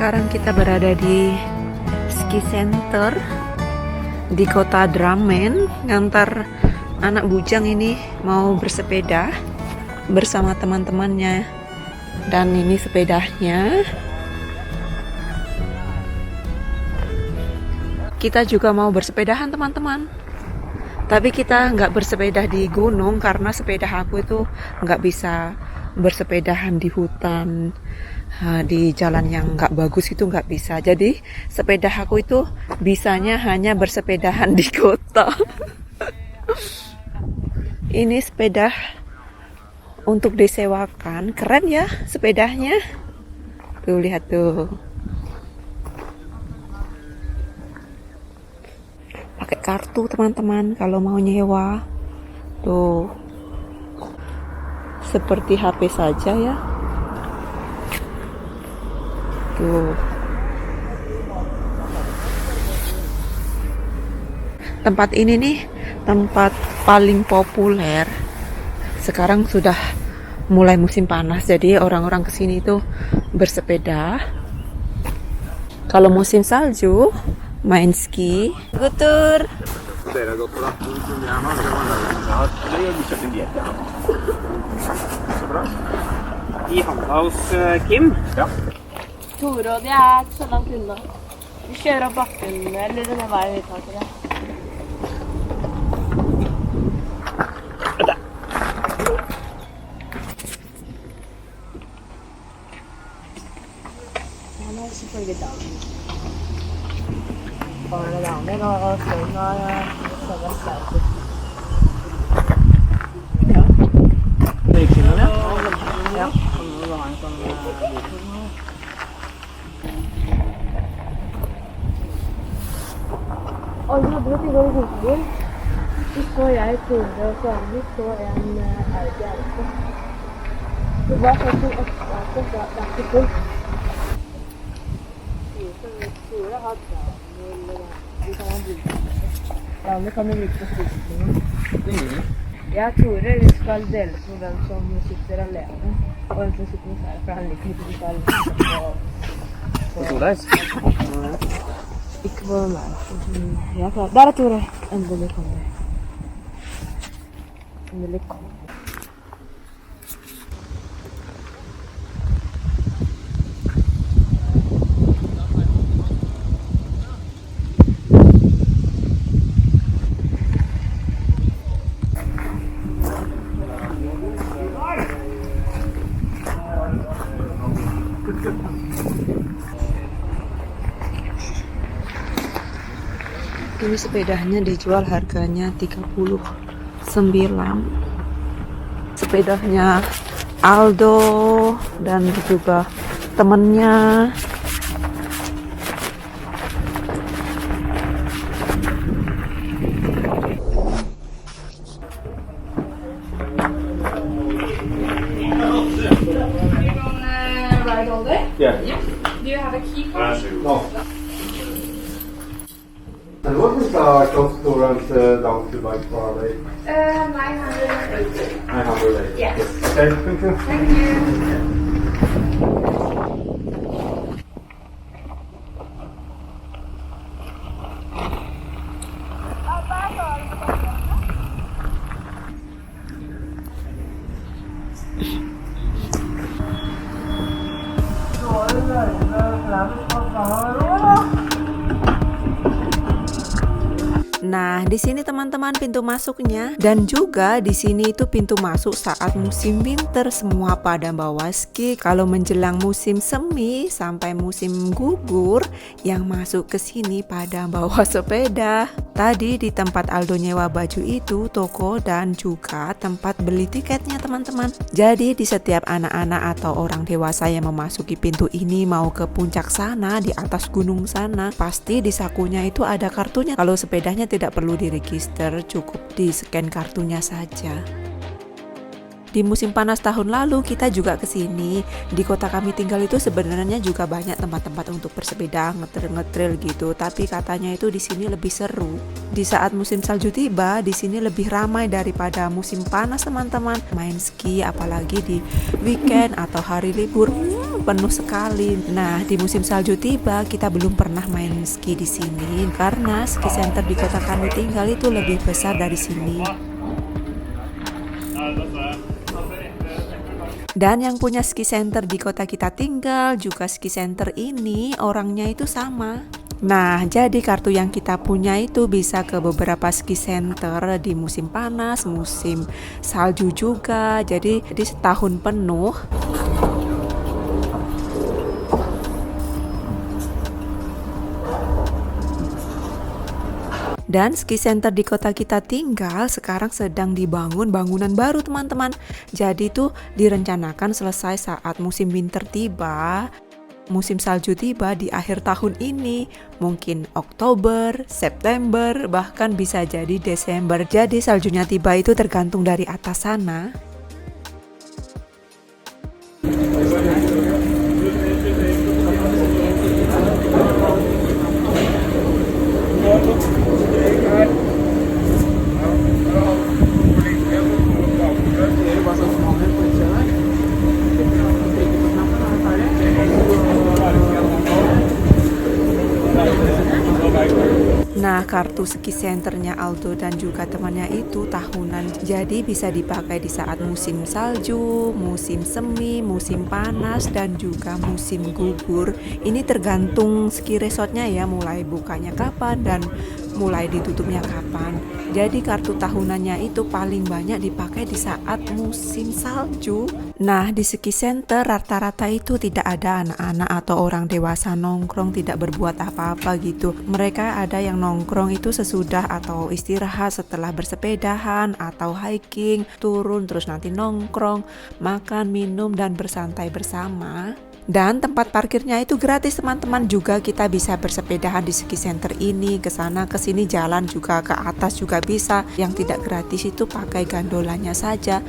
Sekarang kita berada di ski center di kota Drammen, ngantar anak bujang ini mau bersepeda bersama teman-temannya. Dan ini sepedanya. Kita juga mau bersepedahan teman-teman. Tapi kita nggak bersepeda di gunung karena sepeda aku itu nggak bisa bersepedahan di hutan, di jalan yang nggak bagus itu nggak bisa. Jadi sepeda aku itu bisanya hanya bersepedahan di kota. Ini sepeda untuk disewakan, keren ya sepedanya. Tuh lihat tuh. Pakai kartu teman-teman kalau mau nyewa. Tuh. Seperti HP saja ya. Tuh. Tempat ini nih tempat paling populer. Sekarang sudah mulai musim panas, jadi orang-orang kesini itu bersepeda. Kalau musim salju main ski, Gutur. Vi handla hos Kim. Ja. Tore og de er ikke så langt unna. Vi kjører opp bakken eller denne veien vi tar til det. Han er selvfølgelig dagen. Barna damer og sønnen har sønnen sterkere. Røykingen, ja. Ja. Og vi hadde vært i går i Hongkong. Så så jeg Tore og Sami så en Audi R8. Det var sånn som oppstartet, det er ikke fullt. Tore har damer, de kan ha brukt. Damer kan jo bruke på styrkningen. Jeg og Tore, vi skal dele på hvem som sitter alene, og hvem som sitter med seg, for han liker ikke å sitte På Solheis? ikke på meg. Jeg er klar. Der er Tore. Endelig kom det. Endelig kom det. Ini sepedanya dijual harganya 39. Sepedanya Aldo dan juga temennya. Yeah. Do you have a key card? No. And what is the cost to rent down to Bike Parley? 980. 900. Yes. Okay, thank you. Thank you. Nah, di sini teman-teman pintu masuknya, dan juga di sini itu pintu masuk saat musim winter. Semua pada bawa ski. Kalau menjelang musim semi sampai musim gugur, yang masuk ke sini pada bawa sepeda. Tadi di tempat Aldo nyewa baju itu toko dan juga tempat beli tiketnya teman-teman. Jadi di setiap anak-anak atau orang dewasa yang memasuki pintu ini mau ke puncak sana, di atas gunung sana, pasti di sakunya itu ada kartunya. Kalau sepedanya tidak perlu diregister, cukup di scan kartunya saja. Di musim panas tahun lalu kita juga ke sini. Di kota kami tinggal itu sebenarnya juga banyak tempat-tempat untuk bersepeda, ngetrail gitu. Tapi katanya itu di sini lebih seru. Di saat musim salju tiba, di sini lebih ramai daripada musim panas teman-teman. Main ski apalagi di weekend atau hari libur, penuh sekali. Nah, di musim salju tiba kita belum pernah main ski di sini karena ski center di kota kami tinggal itu lebih besar dari sini. Dan yang punya ski center di kota kita tinggal juga ski center ini orangnya itu sama. Nah, jadi kartu yang kita punya itu bisa ke beberapa ski center di musim panas, musim salju juga. Jadi setahun penuh. Dan ski center di kota kita tinggal sekarang sedang dibangun bangunan baru teman-teman. Jadi tuh direncanakan selesai saat musim winter tiba, musim salju tiba di akhir tahun ini. Mungkin Oktober, September, bahkan bisa jadi Desember. Jadi saljunya tiba itu tergantung dari atas sana. Nah, kartu ski centernya Aldo dan juga temannya itu tahunan, jadi bisa dipakai di saat musim salju, musim semi, musim panas, dan juga musim gugur. Ini tergantung ski resortnya ya, mulai bukanya kapan dan mulai ditutupnya kapan. Jadi kartu tahunannya itu paling banyak dipakai di saat musim salju. Nah, di ski center rata-rata itu tidak ada anak-anak atau orang dewasa nongkrong, tidak berbuat apa-apa gitu. Mereka ada yang nongkrong itu sesudah atau istirahat setelah bersepedahan atau hiking, turun terus nanti nongkrong, makan, minum, dan bersantai bersama. Dan tempat parkirnya itu gratis teman-teman, juga kita bisa bersepedahan di ski center ini, ke sana ke sini, jalan juga ke atas juga bisa. Yang tidak gratis itu pakai gondolanya saja.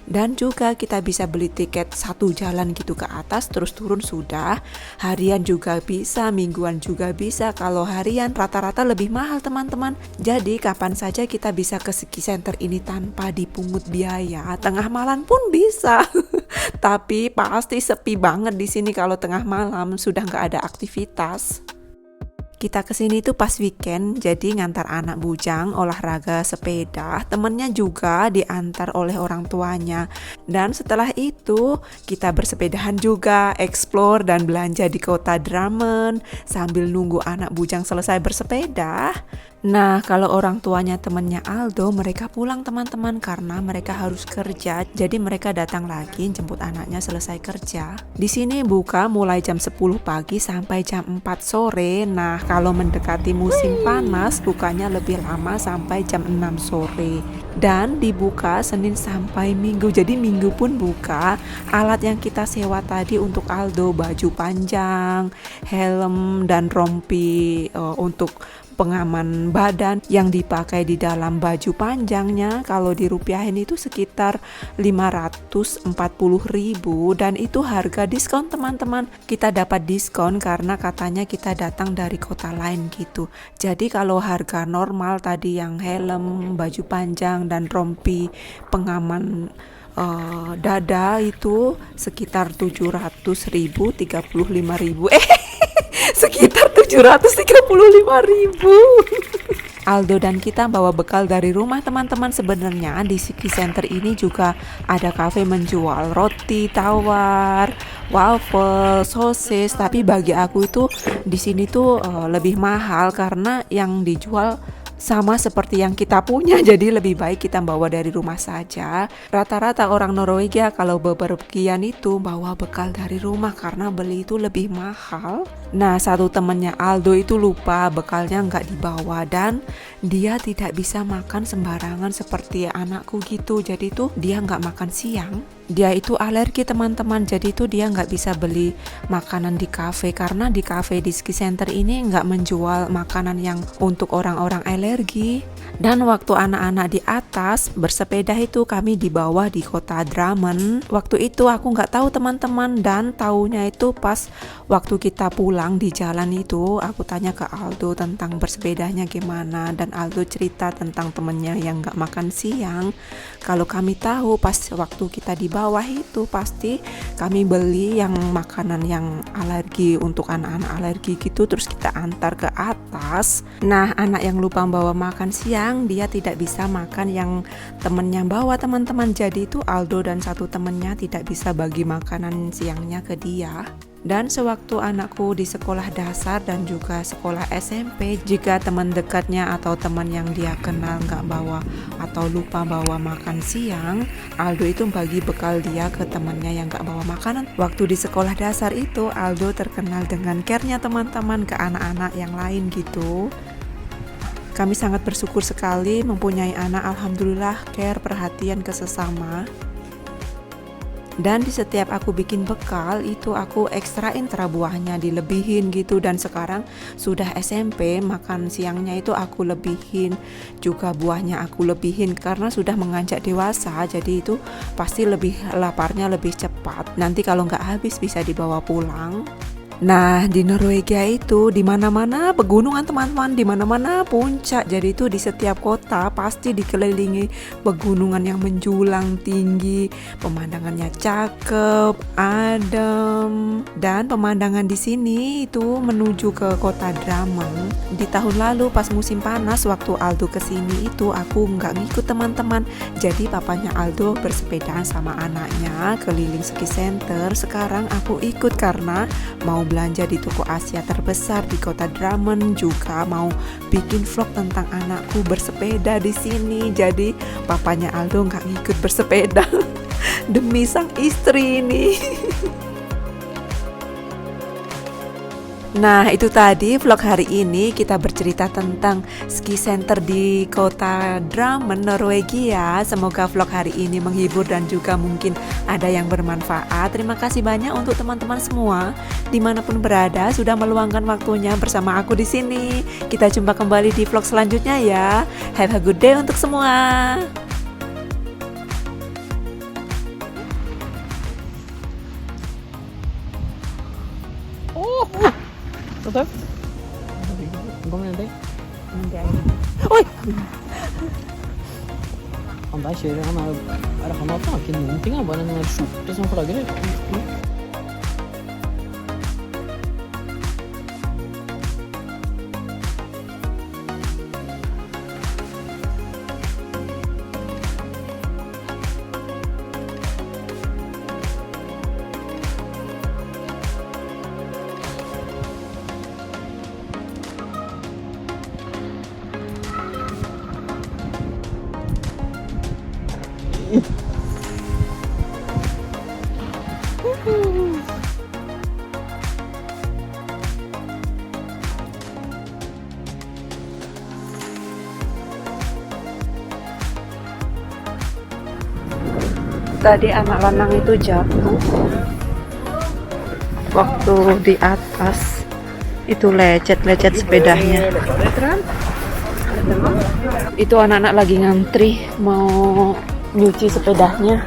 Dan juga kita bisa beli tiket satu jalan gitu ke atas terus turun sudah. Harian juga bisa, mingguan juga bisa. Kalau harian rata-rata lebih mahal teman-teman. Jadi kapan saja kita bisa ke ski center ini tanpa dipungut biaya. Tengah malam pun bisa. Tapi pasti sepi banget di sini kalau tengah malam sudah nggak ada aktivitas. Kita kesini tuh pas weekend, jadi ngantar anak bujang olahraga sepeda, temennya juga diantar oleh orang tuanya. Dan setelah itu kita bersepedahan juga, explore dan belanja di kota Drammen sambil nunggu anak bujang selesai bersepeda. Nah, kalau orang tuanya temennya Aldo, mereka pulang teman-teman karena mereka harus kerja. Jadi mereka datang lagi jemput anaknya selesai kerja. Di sini buka mulai jam 10 pagi sampai jam 4 sore. Nah, kalau mendekati musim panas, bukanya lebih lama sampai jam 6 sore. Dan dibuka Senin sampai Minggu. Jadi Minggu pun buka. Alat yang kita sewa tadi untuk Aldo, baju panjang, helm dan rompi untuk pengaman badan yang dipakai di dalam baju panjangnya, kalau dirupiahin itu sekitar 540.000, dan itu harga diskon teman-teman. Kita dapat diskon karena katanya kita datang dari kota lain gitu. Jadi kalau harga normal tadi yang helm, baju panjang dan rompi pengaman dada itu sekitar 700.000, 35.000 sekitar 735.000. Aldo dan kita bawa bekal dari rumah teman-teman. Sebenarnya di ski center ini juga ada kafe menjual roti tawar, waffle, sosis, tapi bagi aku itu di sini tuh lebih mahal karena yang dijual sama seperti yang kita punya, jadi lebih baik kita bawa dari rumah saja. Rata-rata orang Norwegia kalau bepergian itu bawa bekal dari rumah karena beli itu lebih mahal. Nah, satu temennya Aldo itu lupa bekalnya nggak dibawa dan dia tidak bisa makan sembarangan seperti anakku gitu. Jadi tuh dia nggak makan siang. Dia itu alergi teman-teman, jadi itu dia nggak bisa beli makanan di kafe karena di kafe di ski center ini nggak menjual makanan yang untuk orang-orang alergi. alergi. Dan waktu anak-anak di atas bersepeda itu kami di bawah di kota Drammen. Waktu itu aku nggak tahu teman-teman, dan taunya itu pas waktu kita pulang di jalan itu aku tanya ke Aldo tentang bersepedanya gimana, dan Aldo cerita tentang temennya yang nggak makan siang. Kalau kami tahu pas waktu kita di bawah itu pasti kami beli yang makanan yang alergi untuk anak-anak alergi gitu, terus kita antar ke atas. Nah, anak yang lupa bawa makan siang, dia tidak bisa makan yang temennya bawa teman-teman. Jadi itu Aldo dan satu temennya tidak bisa bagi makanan siangnya ke dia. Dan sewaktu anakku di sekolah dasar dan juga sekolah SMP, jika teman dekatnya atau teman yang dia kenal nggak bawa atau lupa bawa makan siang, Aldo itu bagi bekal dia ke temannya yang nggak bawa makanan. Waktu di sekolah dasar itu Aldo terkenal dengan care-nya teman-teman ke anak-anak yang lain gitu. Kami sangat bersyukur sekali mempunyai anak, alhamdulillah, care, perhatian ke sesama. Dan di setiap aku bikin bekal itu aku ekstrain buahnya, dilebihin gitu. Dan sekarang sudah SMP, makan siangnya itu aku lebihin, juga buahnya aku lebihin karena sudah menganjak dewasa. Jadi itu pasti lebih laparnya lebih cepat. Nanti kalau nggak habis bisa dibawa pulang. Nah, di Norwegia itu di mana-mana pegunungan teman-teman, di mana-mana puncak. Jadi itu di setiap kota pasti dikelilingi pegunungan yang menjulang tinggi. Pemandangannya cakep, adem, dan pemandangan di sini itu menuju ke kota Drammen. Di tahun lalu pas musim panas waktu Aldo kesini itu aku nggak ngikut teman-teman. Jadi papanya Aldo bersepedaan sama anaknya keliling ski center. Sekarang aku ikut karena mau belanja di toko Asia terbesar di kota Drammen, juga mau bikin vlog tentang anakku bersepeda di sini. Jadi papanya Aldo nggak ngikut bersepeda demi sang istri ini. Nah, itu tadi vlog hari ini kita bercerita tentang ski center di kota Drammen, Norwegia. Semoga vlog hari ini menghibur dan juga mungkin ada yang bermanfaat. Terima kasih banyak untuk teman-teman semua dimanapun berada sudah meluangkan waktunya bersama aku di sini. Kita jumpa kembali di vlog selanjutnya ya. Have a good day untuk semua. Betul? Kom igjen til. Oi! Han der kjører, han har faen ikke noen ting, han bare en skjorte som flagrer. Tadi anak lanang itu jatuh waktu di atas, itu lecet sepedanya. Itu anak-anak lagi ngantri mau nyuci sepedanya.